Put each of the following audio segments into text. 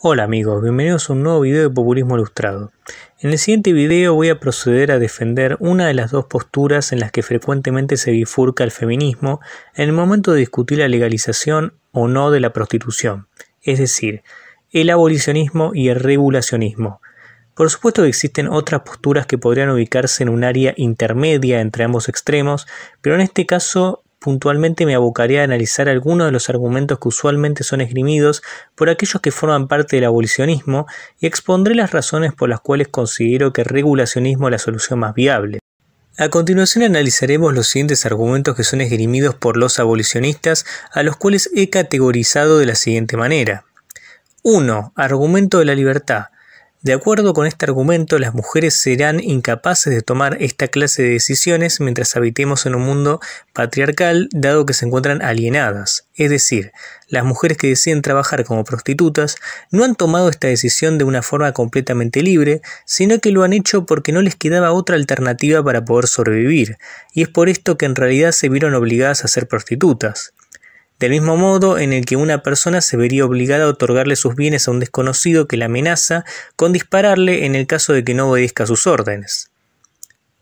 Hola amigos, bienvenidos a un nuevo video de Populismo Ilustrado. En el siguiente video voy a proceder a defender una de las dos posturas en las que frecuentemente se bifurca el feminismo en el momento de discutir la legalización o no de la prostitución, es decir, el abolicionismo y el regulacionismo. Por supuesto que existen otras posturas que podrían ubicarse en un área intermedia entre ambos extremos, pero en este caso puntualmente me abocaré a analizar algunos de los argumentos que usualmente son esgrimidos por aquellos que forman parte del abolicionismo y expondré las razones por las cuales considero que el regulacionismo es la solución más viable. A continuación analizaremos los siguientes argumentos que son esgrimidos por los abolicionistas, a los cuales he categorizado de la siguiente manera. 1. Argumento de la libertad. De acuerdo con este argumento, las mujeres serán incapaces de tomar esta clase de decisiones mientras habitemos en un mundo patriarcal, dado que se encuentran alienadas. Es decir, las mujeres que deciden trabajar como prostitutas no han tomado esta decisión de una forma completamente libre, sino que lo han hecho porque no les quedaba otra alternativa para poder sobrevivir, y es por esto que en realidad se vieron obligadas a ser prostitutas. Del mismo modo en el que una persona se vería obligada a otorgarle sus bienes a un desconocido que la amenaza con dispararle en el caso de que no obedezca sus órdenes.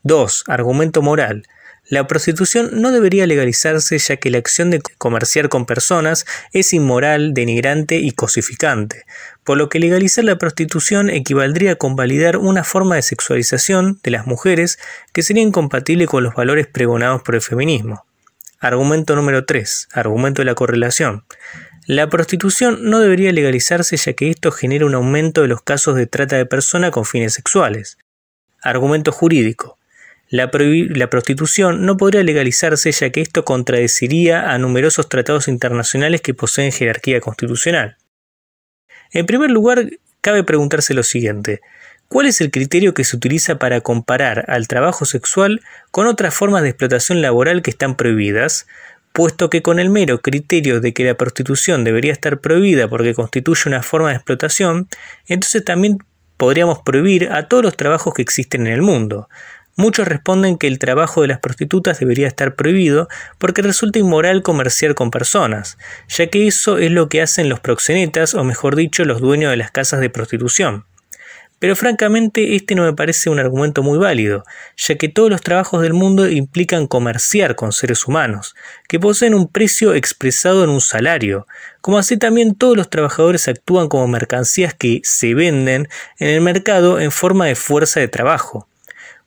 2. Argumento moral. La prostitución no debería legalizarse ya que la acción de comerciar con personas es inmoral, denigrante y cosificante, por lo que legalizar la prostitución equivaldría a convalidar una forma de sexualización de las mujeres que sería incompatible con los valores pregonados por el feminismo. Argumento número 3. Argumento de la correlación. La prostitución no debería legalizarse ya que esto genera un aumento de los casos de trata de personas con fines sexuales. Argumento jurídico. La prostitución no podría legalizarse ya que esto contradeciría a numerosos tratados internacionales que poseen jerarquía constitucional. En primer lugar, cabe preguntarse lo siguiente. ¿Cuál es el criterio que se utiliza para comparar al trabajo sexual con otras formas de explotación laboral que están prohibidas? Puesto que con el mero criterio de que la prostitución debería estar prohibida porque constituye una forma de explotación, entonces también podríamos prohibir a todos los trabajos que existen en el mundo. Muchos responden que el trabajo de las prostitutas debería estar prohibido porque resulta inmoral comerciar con personas, ya que eso es lo que hacen los proxenetas, o mejor dicho, los dueños de las casas de prostitución. Pero francamente este no me parece un argumento muy válido, ya que todos los trabajos del mundo implican comerciar con seres humanos, que poseen un precio expresado en un salario, como así también todos los trabajadores actúan como mercancías que se venden en el mercado en forma de fuerza de trabajo.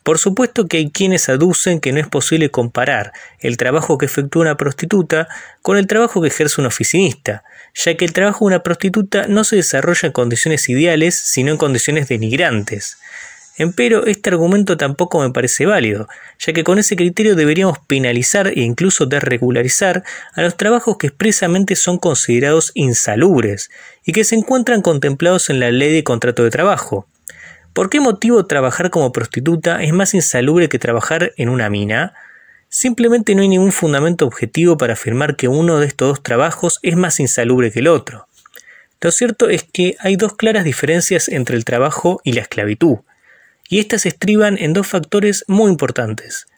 Por supuesto que hay quienes aducen que no es posible comparar el trabajo que efectúa una prostituta con el trabajo que ejerce un oficinista, ya que el trabajo de una prostituta no se desarrolla en condiciones ideales, sino en condiciones denigrantes. Empero, este argumento tampoco me parece válido, ya que con ese criterio deberíamos penalizar e incluso desregularizar a los trabajos que expresamente son considerados insalubres y que se encuentran contemplados en la Ley de Contrato de Trabajo. ¿Por qué motivo trabajar como prostituta es más insalubre que trabajar en una mina? Simplemente no hay ningún fundamento objetivo para afirmar que uno de estos dos trabajos es más insalubre que el otro. Lo cierto es que hay dos claras diferencias entre el trabajo y la esclavitud, y estas estriban en dos factores muy importantes: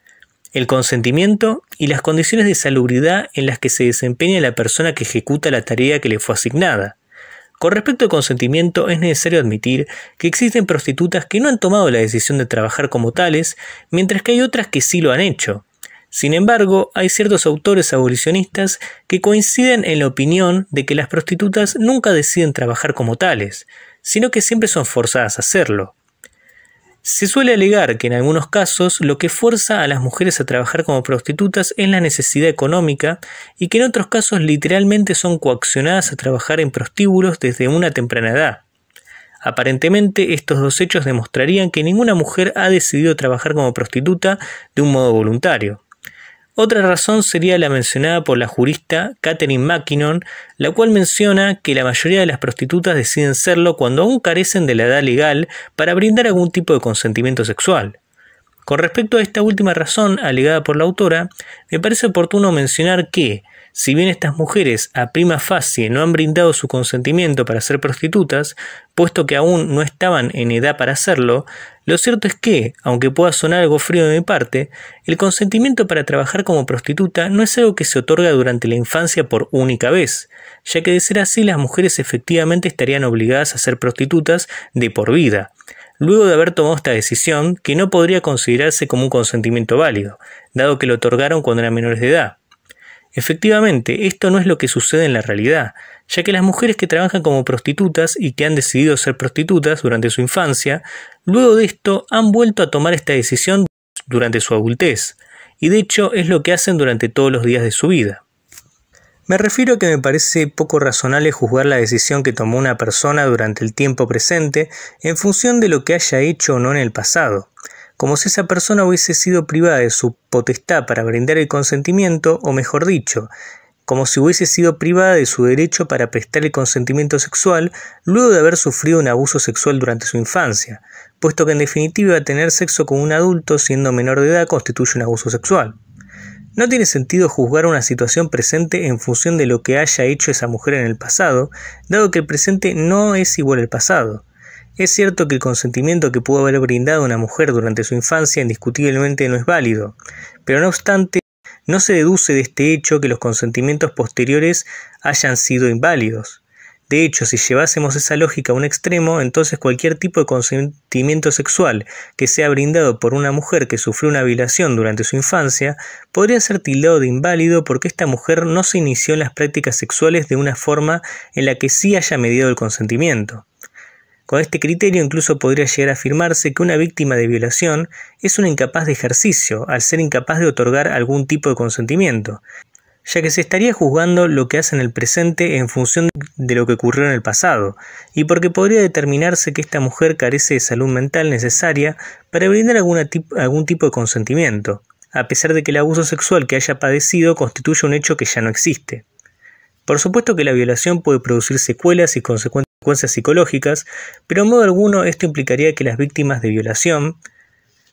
el consentimiento y las condiciones de salubridad en las que se desempeña la persona que ejecuta la tarea que le fue asignada. Con respecto al consentimiento, es necesario admitir que existen prostitutas que no han tomado la decisión de trabajar como tales, mientras que hay otras que sí lo han hecho. Sin embargo, hay ciertos autores abolicionistas que coinciden en la opinión de que las prostitutas nunca deciden trabajar como tales, sino que siempre son forzadas a hacerlo. Se suele alegar que en algunos casos lo que fuerza a las mujeres a trabajar como prostitutas es la necesidad económica y que en otros casos literalmente son coaccionadas a trabajar en prostíbulos desde una temprana edad. Aparentemente estos dos hechos demostrarían que ninguna mujer ha decidido trabajar como prostituta de un modo voluntario. Otra razón sería la mencionada por la jurista Catherine Mackinnon, la cual menciona que la mayoría de las prostitutas deciden serlo cuando aún carecen de la edad legal para brindar algún tipo de consentimiento sexual. Con respecto a esta última razón alegada por la autora, me parece oportuno mencionar que, Si bien estas mujeres a prima facie no han brindado su consentimiento para ser prostitutas, puesto que aún no estaban en edad para hacerlo, lo cierto es que, aunque pueda sonar algo frío de mi parte, el consentimiento para trabajar como prostituta no es algo que se otorga durante la infancia por única vez, ya que de ser así las mujeres efectivamente estarían obligadas a ser prostitutas de por vida, luego de haber tomado esta decisión que no podría considerarse como un consentimiento válido, dado que lo otorgaron cuando eran menores de edad. Efectivamente, esto no es lo que sucede en la realidad, ya que las mujeres que trabajan como prostitutas y que han decidido ser prostitutas durante su infancia, luego de esto han vuelto a tomar esta decisión durante su adultez, y de hecho es lo que hacen durante todos los días de su vida. Me refiero a que me parece poco razonable juzgar la decisión que tomó una persona durante el tiempo presente en función de lo que haya hecho o no en el pasado, como si esa persona hubiese sido privada de su potestad para brindar el consentimiento, o mejor dicho, como si hubiese sido privada de su derecho para prestar el consentimiento sexual luego de haber sufrido un abuso sexual durante su infancia, puesto que en definitiva tener sexo con un adulto siendo menor de edad constituye un abuso sexual. No tiene sentido juzgar una situación presente en función de lo que haya hecho esa mujer en el pasado, dado que el presente no es igual al pasado. Es cierto que el consentimiento que pudo haber brindado una mujer durante su infancia indiscutiblemente no es válido, pero no obstante, no se deduce de este hecho que los consentimientos posteriores hayan sido inválidos. De hecho, si llevásemos esa lógica a un extremo, entonces cualquier tipo de consentimiento sexual que sea brindado por una mujer que sufrió una violación durante su infancia podría ser tildado de inválido porque esta mujer no se inició en las prácticas sexuales de una forma en la que sí haya mediado el consentimiento. Con este criterio incluso podría llegar a afirmarse que una víctima de violación es una incapaz de ejercicio, al ser incapaz de otorgar algún tipo de consentimiento, ya que se estaría juzgando lo que hace en el presente en función de lo que ocurrió en el pasado, y porque podría determinarse que esta mujer carece de salud mental necesaria para brindar algún tipo de consentimiento, a pesar de que el abuso sexual que haya padecido constituye un hecho que ya no existe. Por supuesto que la violación puede producir secuelas y consecuencias psicológicas, pero en modo alguno esto implicaría que las víctimas de violación,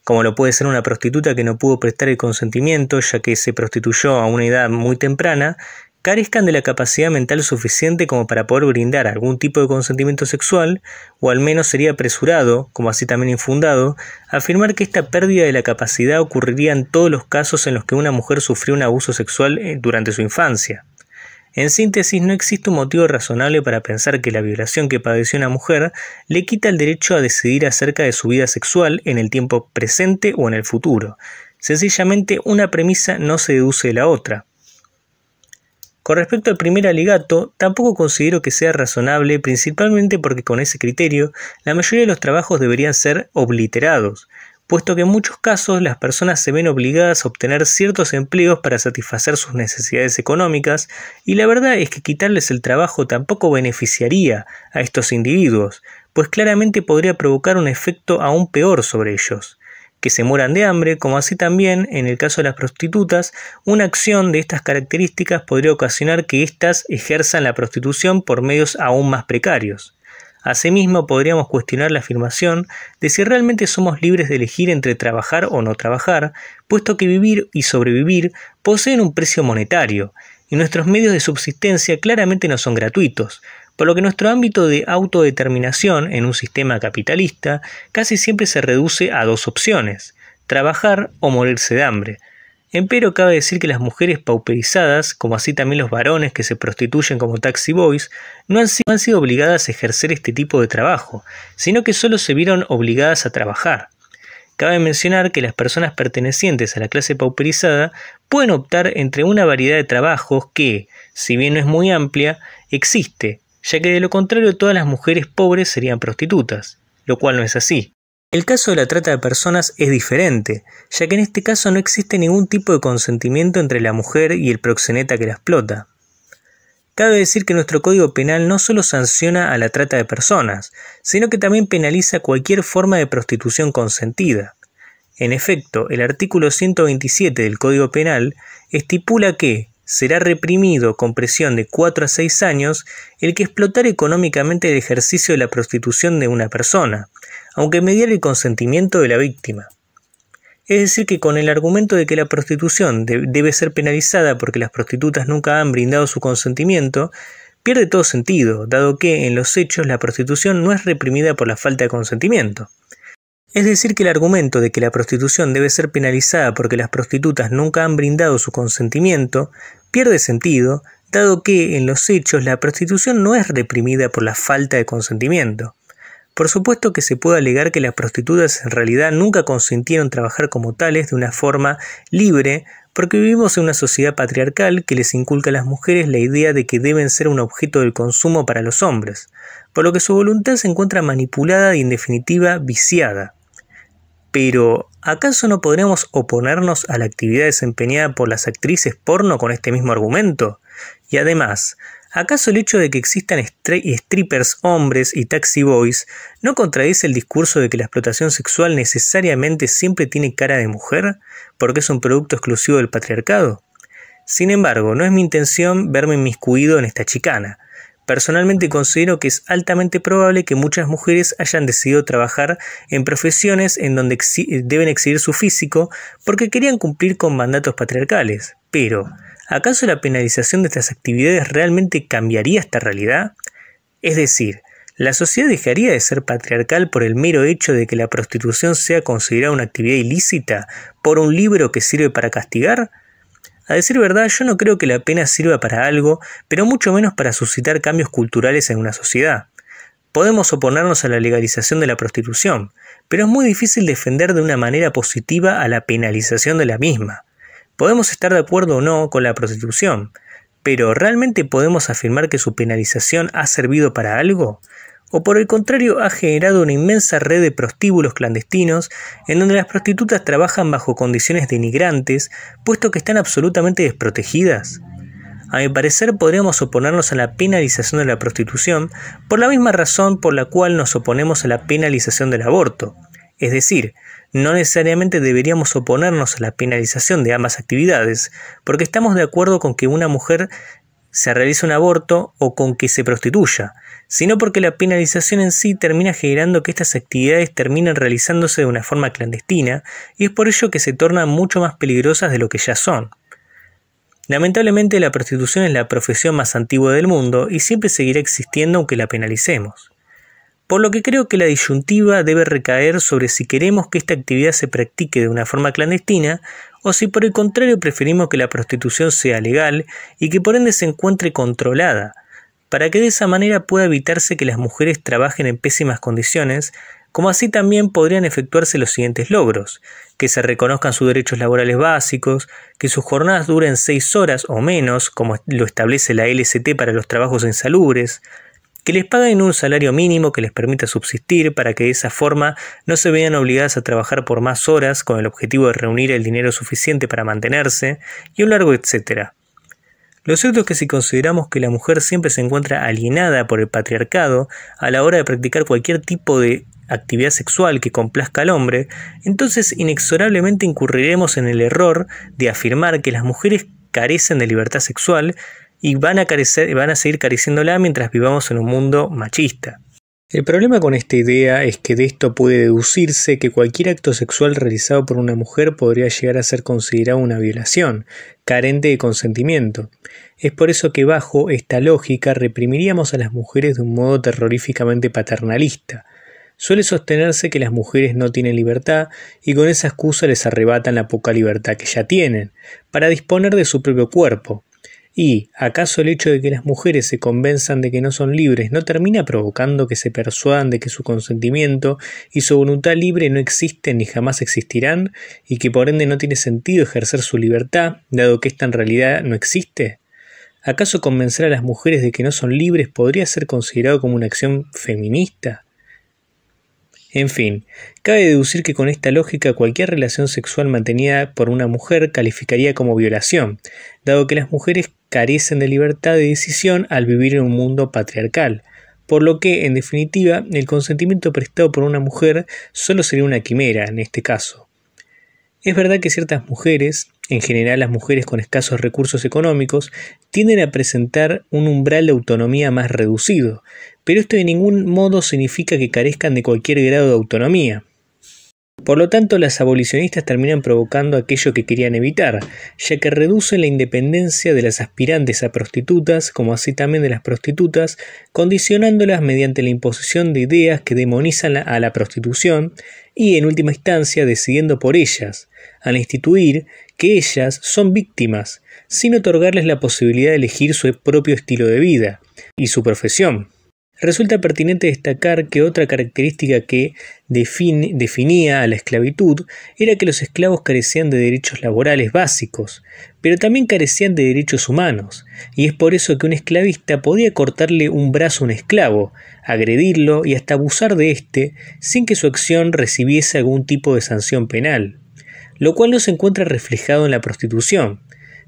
como lo puede ser una prostituta que no pudo prestar el consentimiento ya que se prostituyó a una edad muy temprana, carezcan de la capacidad mental suficiente como para poder brindar algún tipo de consentimiento sexual, o al menos sería apresurado, como así también infundado, afirmar que esta pérdida de la capacidad ocurriría en todos los casos en los que una mujer sufrió un abuso sexual durante su infancia. En síntesis, no existe un motivo razonable para pensar que la violación que padeció una mujer le quita el derecho a decidir acerca de su vida sexual en el tiempo presente o en el futuro. Sencillamente, una premisa no se deduce de la otra. Con respecto al primer alegato, tampoco considero que sea razonable, principalmente porque con ese criterio, la mayoría de los trabajos deberían ser obliterados, puesto que en muchos casos las personas se ven obligadas a obtener ciertos empleos para satisfacer sus necesidades económicas, y la verdad es que quitarles el trabajo tampoco beneficiaría a estos individuos, pues claramente podría provocar un efecto aún peor sobre ellos, que se mueran de hambre, como así también, en el caso de las prostitutas, una acción de estas características podría ocasionar que éstas ejerzan la prostitución por medios aún más precarios. Asimismo, podríamos cuestionar la afirmación de si realmente somos libres de elegir entre trabajar o no trabajar, puesto que vivir y sobrevivir poseen un precio monetario, y nuestros medios de subsistencia claramente no son gratuitos, por lo que nuestro ámbito de autodeterminación en un sistema capitalista casi siempre se reduce a dos opciones: trabajar o morirse de hambre. Empero cabe decir que las mujeres pauperizadas, como así también los varones que se prostituyen como taxi boys, no han sido obligadas a ejercer este tipo de trabajo, sino que solo se vieron obligadas a trabajar. Cabe mencionar que las personas pertenecientes a la clase pauperizada pueden optar entre una variedad de trabajos que, si bien no es muy amplia, existe, ya que de lo contrario todas las mujeres pobres serían prostitutas, lo cual no es así. El caso de la trata de personas es diferente, ya que en este caso no existe ningún tipo de consentimiento entre la mujer y el proxeneta que la explota. Cabe decir que nuestro Código Penal no solo sanciona a la trata de personas, sino que también penaliza cualquier forma de prostitución consentida. En efecto, el artículo 127 del Código Penal estipula que será reprimido con prisión de 4 a 6 años el que explotara económicamente el ejercicio de la prostitución de una persona, aunque mediara el consentimiento de la víctima. Es decir, que con el argumento de que la prostitución debe ser penalizada porque las prostitutas nunca han brindado su consentimiento, pierde todo sentido, dado que en los hechos la prostitución no es reprimida por la falta de consentimiento. Es decir, que el argumento de que la prostitución debe ser penalizada porque las prostitutas nunca han brindado su consentimiento pierde sentido, dado que en los hechos la prostitución no es reprimida por la falta de consentimiento. Por supuesto que se puede alegar que las prostitutas en realidad nunca consintieron trabajar como tales de una forma libre, porque vivimos en una sociedad patriarcal que les inculca a las mujeres la idea de que deben ser un objeto del consumo para los hombres, por lo que su voluntad se encuentra manipulada y en definitiva viciada. Pero, ¿acaso no podríamos oponernos a la actividad desempeñada por las actrices porno con este mismo argumento? Y además, ¿acaso el hecho de que existan strippers hombres y taxi boys no contradice el discurso de que la explotación sexual necesariamente siempre tiene cara de mujer, porque es un producto exclusivo del patriarcado? Sin embargo, no es mi intención verme inmiscuido en esta chicana. Personalmente considero que es altamente probable que muchas mujeres hayan decidido trabajar en profesiones en donde deben exhibir su físico porque querían cumplir con mandatos patriarcales. Pero, ¿acaso la penalización de estas actividades realmente cambiaría esta realidad? Es decir, ¿la sociedad dejaría de ser patriarcal por el mero hecho de que la prostitución sea considerada una actividad ilícita por un libro que sirve para castigar? A decir verdad, yo no creo que la pena sirva para algo, pero mucho menos para suscitar cambios culturales en una sociedad. Podemos oponernos a la legalización de la prostitución, pero es muy difícil defender de una manera positiva a la penalización de la misma. Podemos estar de acuerdo o no con la prostitución, pero ¿realmente podemos afirmar que su penalización ha servido para algo? ¿O por el contrario ha generado una inmensa red de prostíbulos clandestinos en donde las prostitutas trabajan bajo condiciones denigrantes, puesto que están absolutamente desprotegidas? A mi parecer podríamos oponernos a la penalización de la prostitución por la misma razón por la cual nos oponemos a la penalización del aborto. Es decir, no necesariamente deberíamos oponernos a la penalización de ambas actividades, porque estamos de acuerdo con que una mujer se realice un aborto o con que se prostituya, sino porque la penalización en sí termina generando que estas actividades terminen realizándose de una forma clandestina y es por ello que se tornan mucho más peligrosas de lo que ya son. Lamentablemente la prostitución es la profesión más antigua del mundo y siempre seguirá existiendo aunque la penalicemos. Por lo que creo que la disyuntiva debe recaer sobre si queremos que esta actividad se practique de una forma clandestina o si por el contrario preferimos que la prostitución sea legal y que por ende se encuentre controlada, para que de esa manera pueda evitarse que las mujeres trabajen en pésimas condiciones, como así también podrían efectuarse los siguientes logros: que se reconozcan sus derechos laborales básicos, que sus jornadas duren 6 horas o menos, como lo establece la LST para los trabajos insalubres, que les paguen un salario mínimo que les permita subsistir para que de esa forma no se vean obligadas a trabajar por más horas con el objetivo de reunir el dinero suficiente para mantenerse, y un largo etcétera. Lo cierto es que si consideramos que la mujer siempre se encuentra alienada por el patriarcado a la hora de practicar cualquier tipo de actividad sexual que complazca al hombre, entonces inexorablemente incurriremos en el error de afirmar que las mujeres carecen de libertad sexual y van a seguir careciéndola mientras vivamos en un mundo machista. El problema con esta idea es que de esto puede deducirse que cualquier acto sexual realizado por una mujer podría llegar a ser considerado una violación, carente de consentimiento. Es por eso que bajo esta lógica reprimiríamos a las mujeres de un modo terroríficamente paternalista. Suele sostenerse que las mujeres no tienen libertad y con esa excusa les arrebatan la poca libertad que ya tienen, para disponer de su propio cuerpo. ¿Y acaso el hecho de que las mujeres se convenzan de que no son libres no termina provocando que se persuadan de que su consentimiento y su voluntad libre no existen ni jamás existirán y que por ende no tiene sentido ejercer su libertad, dado que ésta en realidad no existe? ¿Acaso convencer a las mujeres de que no son libres podría ser considerado como una acción feminista? En fin, cabe deducir que con esta lógica cualquier relación sexual mantenida por una mujer calificaría como violación, dado que las mujeres carecen de libertad de decisión al vivir en un mundo patriarcal, por lo que, en definitiva, el consentimiento prestado por una mujer solo sería una quimera en este caso. Es verdad que ciertas mujeres, en general las mujeres con escasos recursos económicos, tienden a presentar un umbral de autonomía más reducido, pero esto de ningún modo significa que carezcan de cualquier grado de autonomía. Por lo tanto, las abolicionistas terminan provocando aquello que querían evitar, ya que reducen la independencia de las aspirantes a prostitutas, como así también de las prostitutas, condicionándolas mediante la imposición de ideas que demonizan a la prostitución y, en última instancia, decidiendo por ellas, al instituir que ellas son víctimas, sin otorgarles la posibilidad de elegir su propio estilo de vida y su profesión. Resulta pertinente destacar que otra característica que definía a la esclavitud era que los esclavos carecían de derechos laborales básicos, pero también carecían de derechos humanos, y es por eso que un esclavista podía cortarle un brazo a un esclavo, agredirlo y hasta abusar de éste sin que su acción recibiese algún tipo de sanción penal, lo cual no se encuentra reflejado en la prostitución.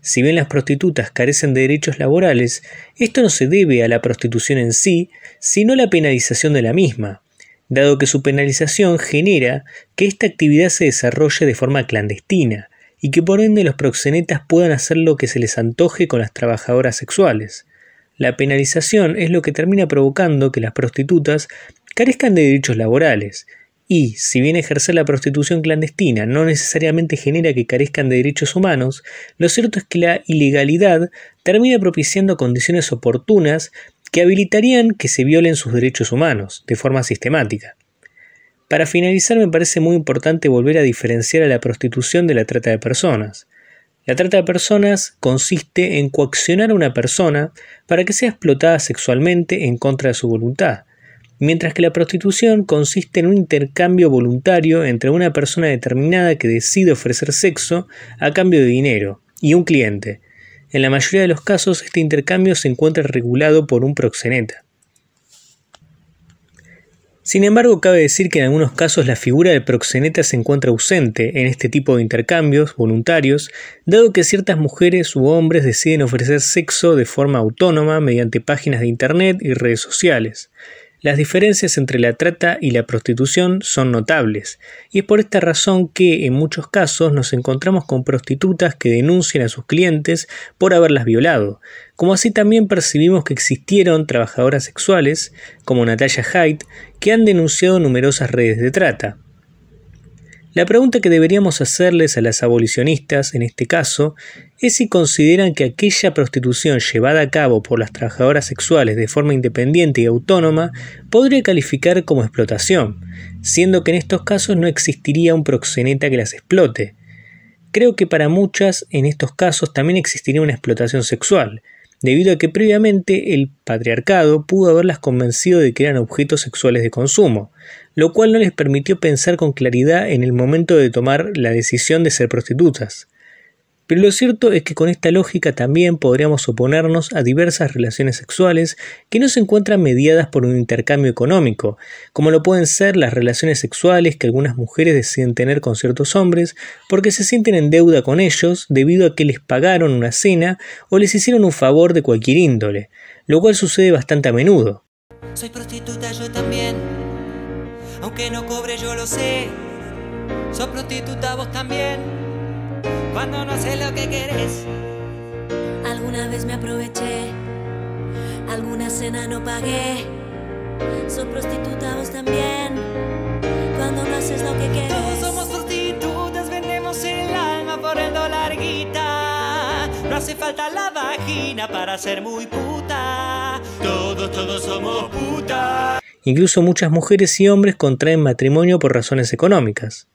Si bien las prostitutas carecen de derechos laborales, esto no se debe a la prostitución en sí, sino a la penalización de la misma, dado que su penalización genera que esta actividad se desarrolle de forma clandestina, y que por ende los proxenetas puedan hacer lo que se les antoje con las trabajadoras sexuales. La penalización es lo que termina provocando que las prostitutas carezcan de derechos laborales, y, si bien ejercer la prostitución clandestina no necesariamente genera que carezcan de derechos humanos, lo cierto es que la ilegalidad termina propiciando condiciones oportunas que habilitarían que se violen sus derechos humanos, de forma sistemática. Para finalizar, me parece muy importante volver a diferenciar a la prostitución de la trata de personas. La trata de personas consiste en coaccionar a una persona para que sea explotada sexualmente en contra de su voluntad, mientras que la prostitución consiste en un intercambio voluntario entre una persona determinada que decide ofrecer sexo a cambio de dinero y un cliente. En la mayoría de los casos, este intercambio se encuentra regulado por un proxeneta. Sin embargo, cabe decir que en algunos casos la figura del proxeneta se encuentra ausente en este tipo de intercambios voluntarios, dado que ciertas mujeres u hombres deciden ofrecer sexo de forma autónoma mediante páginas de internet y redes sociales. Las diferencias entre la trata y la prostitución son notables, y es por esta razón que, en muchos casos, nos encontramos con prostitutas que denuncian a sus clientes por haberlas violado, como así también percibimos que existieron trabajadoras sexuales, como Natalia Haidt, que han denunciado numerosas redes de trata. La pregunta que deberíamos hacerles a las abolicionistas, en este caso, es si consideran que aquella prostitución llevada a cabo por las trabajadoras sexuales de forma independiente y autónoma podría calificar como explotación, siendo que en estos casos no existiría un proxeneta que las explote. Creo que para muchas, en estos casos, también existiría una explotación sexual, debido a que previamente el patriarcado pudo haberlas convencido de que eran objetos sexuales de consumo, lo cual no les permitió pensar con claridad en el momento de tomar la decisión de ser prostitutas. Pero lo cierto es que con esta lógica también podríamos oponernos a diversas relaciones sexuales que no se encuentran mediadas por un intercambio económico, como lo pueden ser las relaciones sexuales que algunas mujeres deciden tener con ciertos hombres porque se sienten en deuda con ellos debido a que les pagaron una cena o les hicieron un favor de cualquier índole, lo cual sucede bastante a menudo. Soy prostituta yo también, aunque no cobre yo lo sé. Soy prostituta vos también, cuando no sé lo que querés. Alguna vez me aproveché, alguna cena no pagué. Soy prostituta vos también, cuando no haces lo que querés. Todos somos prostitutas, vendemos el alma por el dólar guita. No hace falta la vagina para ser muy puta. Todos somos putas. Incluso muchas mujeres y hombres contraen matrimonio por razones económicas.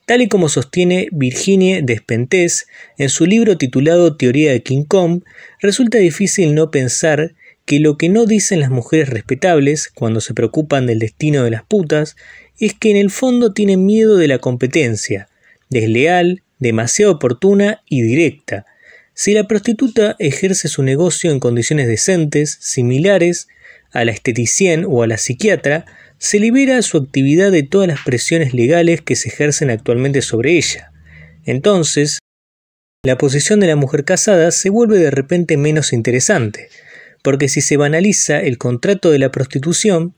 Tal y como sostiene Virginie Despentes en su libro titulado Teoría de King Kong, resulta difícil no pensar que lo que no dicen las mujeres respetables cuando se preocupan del destino de las putas es que en el fondo tienen miedo de la competencia, desleal, demasiado oportuna y directa. Si la prostituta ejerce su negocio en condiciones decentes, similares a la esteticien o a la psiquiatra, se libera su actividad de todas las presiones legales que se ejercen actualmente sobre ella. Entonces, la posición de la mujer casada se vuelve de repente menos interesante, porque si se banaliza el contrato de la prostitución,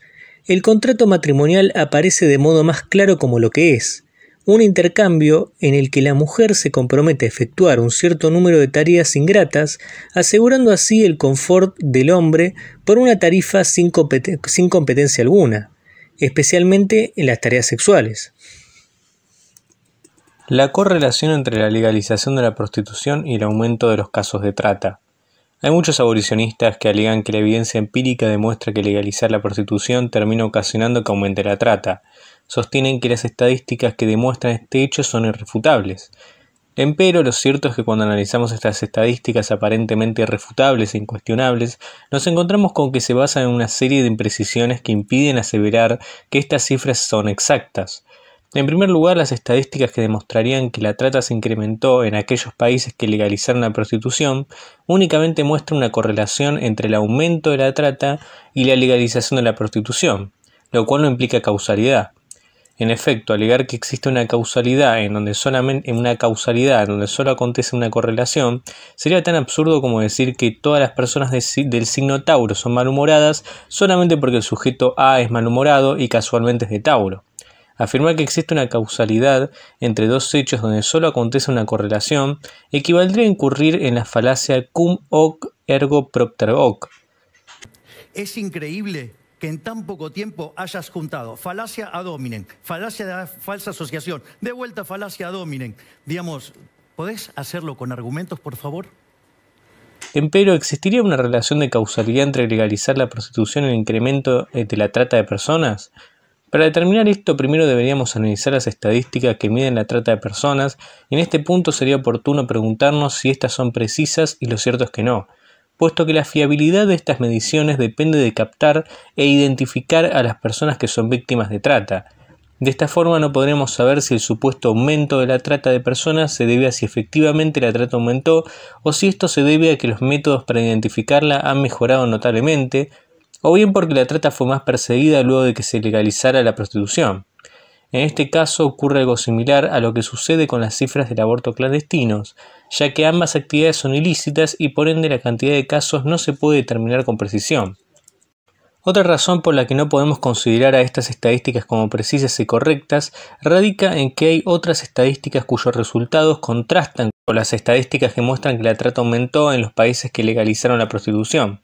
el contrato matrimonial aparece de modo más claro como lo que es, un intercambio en el que la mujer se compromete a efectuar un cierto número de tareas ingratas, asegurando así el confort del hombre por una tarifa sin competencia alguna. especialmente en las tareas sexuales. La correlación entre la legalización de la prostitución y el aumento de los casos de trata. Hay muchos abolicionistas que alegan que la evidencia empírica demuestra que legalizar la prostitución termina ocasionando que aumente la trata. Sostienen que las estadísticas que demuestran este hecho son irrefutables. Empero, lo cierto es que cuando analizamos estas estadísticas aparentemente irrefutables e incuestionables, nos encontramos con que se basan en una serie de imprecisiones que impiden aseverar que estas cifras son exactas. En primer lugar, las estadísticas que demostrarían que la trata se incrementó en aquellos países que legalizaron la prostitución únicamente muestran una correlación entre el aumento de la trata y la legalización de la prostitución, lo cual no implica causalidad. En efecto, alegar que existe una causalidad en donde solo acontece una correlación sería tan absurdo como decir que todas las personas del signo Tauro son malhumoradas solamente porque el sujeto A es malhumorado y casualmente es de Tauro. Afirmar que existe una causalidad entre dos hechos donde solo acontece una correlación equivaldría a incurrir en la falacia cum hoc ergo propter hoc. Es increíble que en tan poco tiempo hayas juntado falacia ad hominem, falacia de falsa asociación, de vuelta falacia ad hominem. Digamos, ¿podés hacerlo con argumentos, por favor? Empero, ¿existiría una relación de causalidad entre legalizar la prostitución y el incremento de la trata de personas? Para determinar esto, primero deberíamos analizar las estadísticas que miden la trata de personas, y en este punto sería oportuno preguntarnos si estas son precisas, y lo cierto es que no, puesto que la fiabilidad de estas mediciones depende de captar e identificar a las personas que son víctimas de trata. De esta forma no podremos saber si el supuesto aumento de la trata de personas se debe a si efectivamente la trata aumentó, o si esto se debe a que los métodos para identificarla han mejorado notablemente, o bien porque la trata fue más perseguida luego de que se legalizara la prostitución. En este caso ocurre algo similar a lo que sucede con las cifras del aborto clandestinos, ya que ambas actividades son ilícitas y por ende la cantidad de casos no se puede determinar con precisión. Otra razón por la que no podemos considerar a estas estadísticas como precisas y correctas radica en que hay otras estadísticas cuyos resultados contrastan con las estadísticas que muestran que la trata aumentó en los países que legalizaron la prostitución.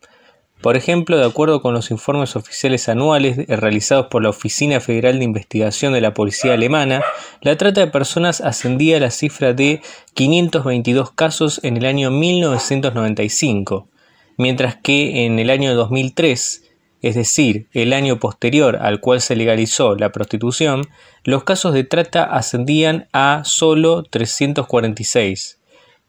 Por ejemplo, de acuerdo con los informes oficiales anuales realizados por la Oficina Federal de Investigación de la Policía Alemana, la trata de personas ascendía a la cifra de 522 casos en el año 1995, mientras que en el año 2003, es decir, el año posterior al cual se legalizó la prostitución, los casos de trata ascendían a solo 346.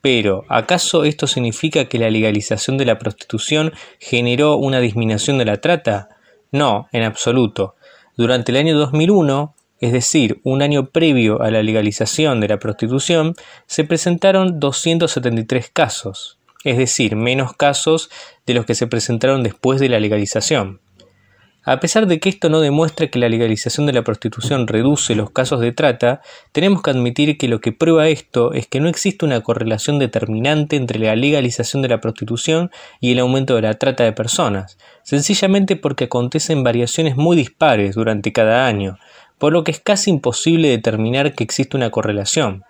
Pero, ¿acaso esto significa que la legalización de la prostitución generó una disminución de la trata? No, en absoluto. Durante el año 2001, es decir, un año previo a la legalización de la prostitución, se presentaron 273 casos, es decir, menos casos de los que se presentaron después de la legalización. A pesar de que esto no demuestra que la legalización de la prostitución reduce los casos de trata, tenemos que admitir que lo que prueba esto es que no existe una correlación determinante entre la legalización de la prostitución y el aumento de la trata de personas, sencillamente porque acontecen variaciones muy dispares durante cada año, por lo que es casi imposible determinar que existe una correlación.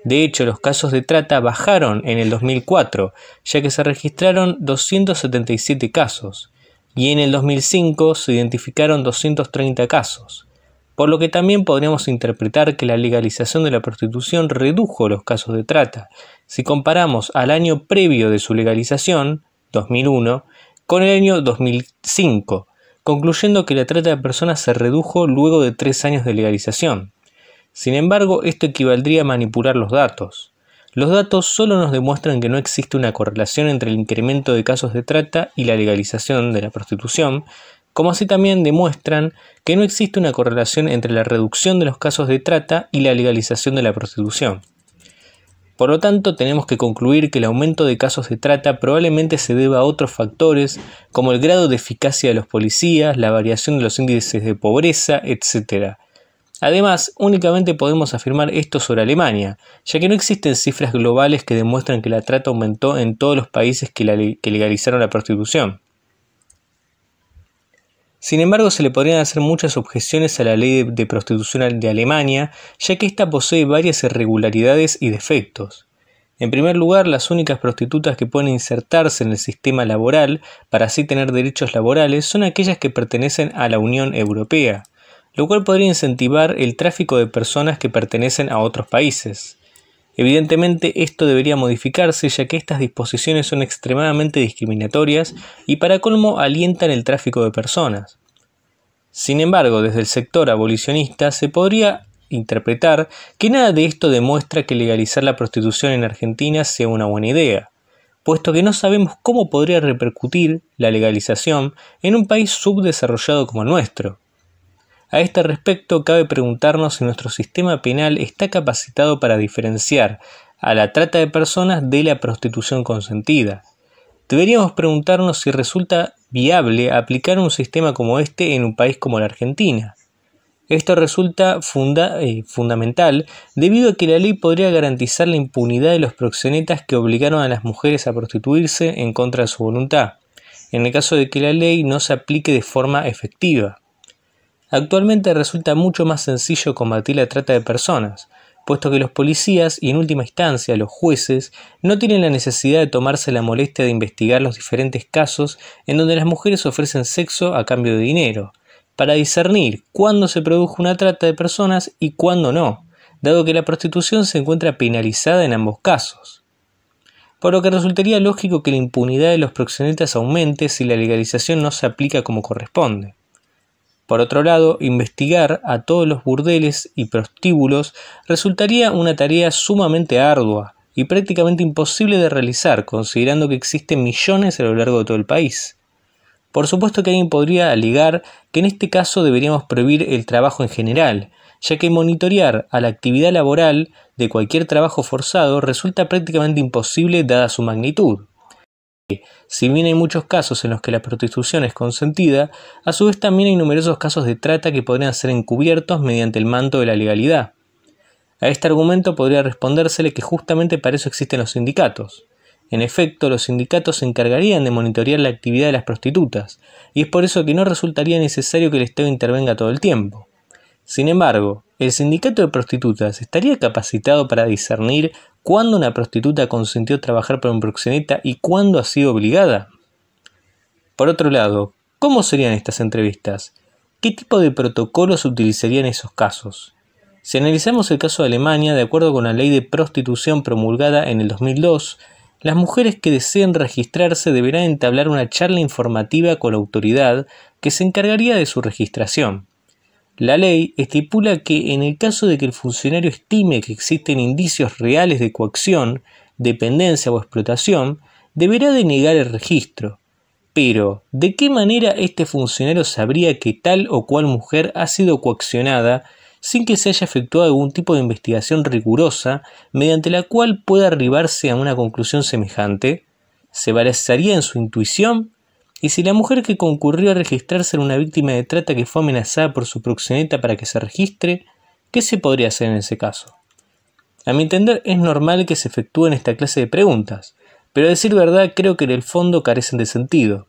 De hecho, los casos de trata bajaron en el 2004, ya que se registraron 277 casos. Y en el 2005 se identificaron 230 casos, por lo que también podríamos interpretar que la legalización de la prostitución redujo los casos de trata, si comparamos al año previo de su legalización, 2001, con el año 2005, concluyendo que la trata de personas se redujo luego de 3 años de legalización. Sin embargo, esto equivaldría a manipular los datos. Los datos solo nos demuestran que no existe una correlación entre el incremento de casos de trata y la legalización de la prostitución, como así también demuestran que no existe una correlación entre la reducción de los casos de trata y la legalización de la prostitución. Por lo tanto, tenemos que concluir que el aumento de casos de trata probablemente se deba a otros factores como el grado de eficacia de los policías, la variación de los índices de pobreza, etc. Además, únicamente podemos afirmar esto sobre Alemania, ya que no existen cifras globales que demuestran que la trata aumentó en todos los países que legalizaron la prostitución. Sin embargo, se le podrían hacer muchas objeciones a la ley de prostitución de Alemania, ya que ésta posee varias irregularidades y defectos. En primer lugar, las únicas prostitutas que pueden insertarse en el sistema laboral para así tener derechos laborales son aquellas que pertenecen a la Unión Europea. lo cual podría incentivar el tráfico de personas que pertenecen a otros países. Evidentemente esto debería modificarse, ya que estas disposiciones son extremadamente discriminatorias y para colmo alientan el tráfico de personas. Sin embargo, desde el sector abolicionista se podría interpretar que nada de esto demuestra que legalizar la prostitución en Argentina sea una buena idea, puesto que no sabemos cómo podría repercutir la legalización en un país subdesarrollado como el nuestro. A este respecto, cabe preguntarnos si nuestro sistema penal está capacitado para diferenciar a la trata de personas de la prostitución consentida. Deberíamos preguntarnos si resulta viable aplicar un sistema como este en un país como la Argentina. Esto resulta fundamental debido a que la ley podría garantizar la impunidad de los proxenetas que obligaron a las mujeres a prostituirse en contra de su voluntad, en el caso de que la ley no se aplique de forma efectiva. Actualmente resulta mucho más sencillo combatir la trata de personas, puesto que los policías y en última instancia los jueces no tienen la necesidad de tomarse la molestia de investigar los diferentes casos en donde las mujeres ofrecen sexo a cambio de dinero, para discernir cuándo se produjo una trata de personas y cuándo no, dado que la prostitución se encuentra penalizada en ambos casos. Por lo que resultaría lógico que la impunidad de los proxenetas aumente si la legalización no se aplica como corresponde. Por otro lado, investigar a todos los burdeles y prostíbulos resultaría una tarea sumamente ardua y prácticamente imposible de realizar, considerando que existen millones a lo largo de todo el país. Por supuesto que alguien podría alegar que en este caso deberíamos prohibir el trabajo en general, ya que monitorear a la actividad laboral de cualquier trabajo forzado resulta prácticamente imposible dada su magnitud. Si bien hay muchos casos en los que la prostitución es consentida, a su vez también hay numerosos casos de trata que podrían ser encubiertos mediante el manto de la legalidad. A este argumento podría respondérsele que justamente para eso existen los sindicatos. En efecto, los sindicatos se encargarían de monitorear la actividad de las prostitutas, y es por eso que no resultaría necesario que el Estado intervenga todo el tiempo. Sin embargo, ¿el sindicato de prostitutas estaría capacitado para discernir cuándo una prostituta consentió trabajar para un proxeneta y cuándo ha sido obligada? Por otro lado, ¿cómo serían estas entrevistas? ¿Qué tipo de protocolos se utilizarían en esos casos? Si analizamos el caso de Alemania, de acuerdo con la ley de prostitución promulgada en el 2002, las mujeres que deseen registrarse deberán entablar una charla informativa con la autoridad que se encargaría de su registración. La ley estipula que en el caso de que el funcionario estime que existen indicios reales de coacción, dependencia o explotación, deberá denegar el registro. Pero, ¿de qué manera este funcionario sabría que tal o cual mujer ha sido coaccionada sin que se haya efectuado algún tipo de investigación rigurosa mediante la cual pueda arribarse a una conclusión semejante? ¿Se basaría en su intuición? ¿Y si la mujer que concurrió a registrarse era una víctima de trata que fue amenazada por su proxeneta para que se registre? ¿Qué se podría hacer en ese caso? A mi entender es normal que se efectúen esta clase de preguntas, pero a decir verdad creo que en el fondo carecen de sentido.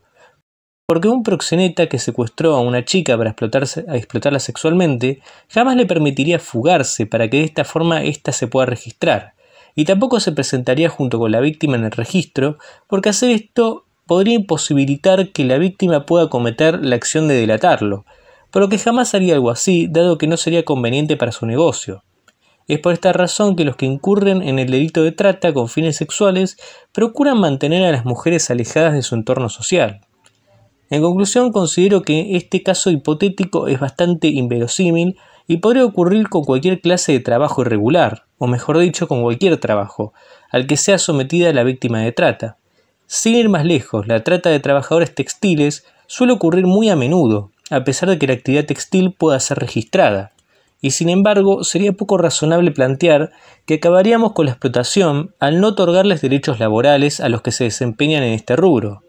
Porque un proxeneta que secuestró a una chica para explotarla sexualmente jamás le permitiría fugarse para que de esta forma ésta se pueda registrar, y tampoco se presentaría junto con la víctima en el registro, porque hacer esto podría imposibilitar que la víctima pueda cometer la acción de delatarlo, por lo que jamás haría algo así, dado que no sería conveniente para su negocio. Es por esta razón que los que incurren en el delito de trata con fines sexuales procuran mantener a las mujeres alejadas de su entorno social. En conclusión, considero que este caso hipotético es bastante inverosímil y podría ocurrir con cualquier clase de trabajo irregular, o mejor dicho, con cualquier trabajo, al que sea sometida la víctima de trata. Sin ir más lejos, la trata de trabajadores textiles suele ocurrir muy a menudo, a pesar de que la actividad textil pueda ser registrada, y sin embargo sería poco razonable plantear que acabaríamos con la explotación al no otorgarles derechos laborales a los que se desempeñan en este rubro.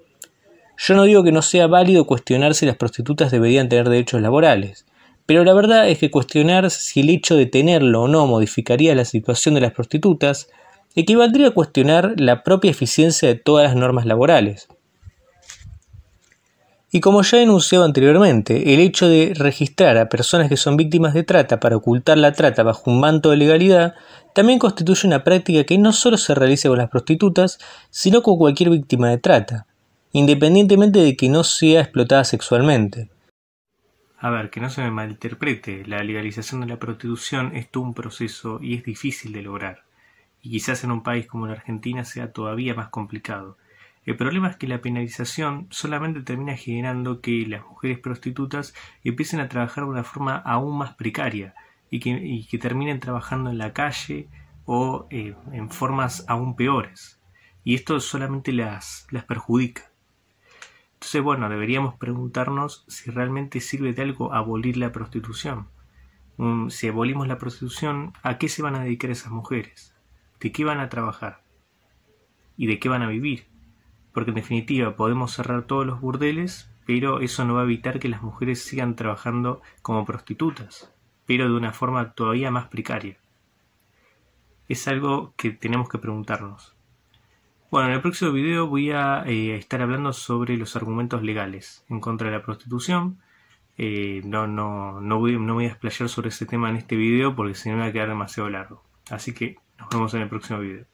Yo no digo que no sea válido cuestionar si las prostitutas deberían tener derechos laborales, pero la verdad es que cuestionar si el hecho de tenerlo o no modificaría la situación de las prostitutas equivaldría a cuestionar la propia eficiencia de todas las normas laborales. Y como ya he enunciado anteriormente, el hecho de registrar a personas que son víctimas de trata para ocultar la trata bajo un manto de legalidad también constituye una práctica que no solo se realiza con las prostitutas, sino con cualquier víctima de trata, independientemente de que no sea explotada sexualmente. A ver, que no se me malinterprete, la legalización de la prostitución es todo un proceso y es difícil de lograr, y quizás en un país como la Argentina sea todavía más complicado. El problema es que la penalización solamente termina generando que las mujeres prostitutas empiecen a trabajar de una forma aún más precaria y que terminen trabajando en la calle o en formas aún peores. Y esto solamente las perjudica. Entonces, bueno, deberíamos preguntarnos si realmente sirve de algo abolir la prostitución. Si abolimos la prostitución, ¿a qué se van a dedicar esas mujeres? ¿De qué van a trabajar? ¿Y de qué van a vivir? Porque en definitiva podemos cerrar todos los burdeles, pero eso no va a evitar que las mujeres sigan trabajando como prostitutas, pero de una forma todavía más precaria. Es algo que tenemos que preguntarnos. Bueno, en el próximo video voy a estar hablando sobre los argumentos legales en contra de la prostitución. No voy a explayar sobre ese tema en este video porque si no me va a quedar demasiado largo. Así que nos vemos en el próximo video.